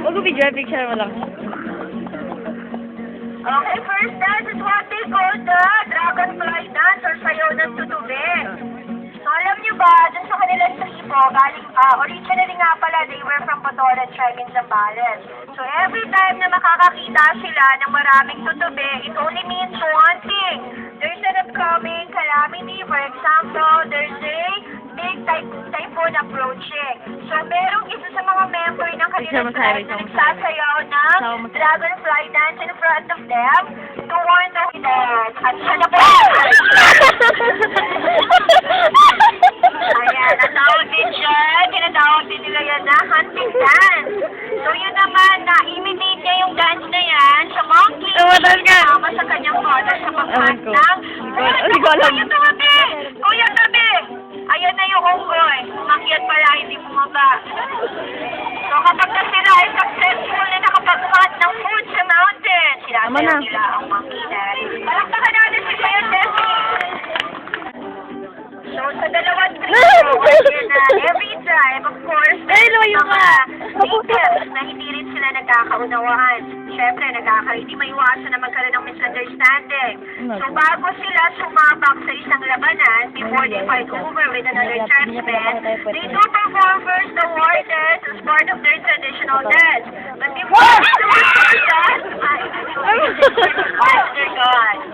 Huwag ko video, picture mo lang. Okay, first dance is what they call the dragonfly dance or sayaw ng tutube. So, alam niyo ba, dun sa kanilang tribo, originally nga pala, they were from Batora tribe in Zambales. So, every time na makakakita sila ng maraming tutube, it only means one thing. There's an upcoming calamity. For example, there's a big typhoon approaching. So, merong isa sa mga member ng kanilang tribe na nagsasayaw ng dragonfly dance in front of them to warn the winners. At siya na ba? Ayan, natawag din siya. Tinatawag din nila yan na hunting dance. So, yun naman, na-imitate niya yung dance na yan sa monkey. Kasama sa kanyang mother sa pagkat ng... Hindi ko alam. Kuya Gabi! Ayan na yung unggoy. Makyat pala, hindi bumaba. So, kapag na sila ay successful na nakapag-cut ng food sa mountain, sinasayaw nila ang monkey dance. Palakpakan natin si Kuya Jesse. So, sa dalawang tribo, every tribe, of course, may mga leaders na hindi rin sila nagkakaunawaan. Siyempre, hindi maiwasan na magkaroon ng misunderstanding. So, bago sila sumabak sa isang labanan, before they fight over with another tribesman, they do perform first the war dance as part of their traditional dance. But before they do that, they're gone.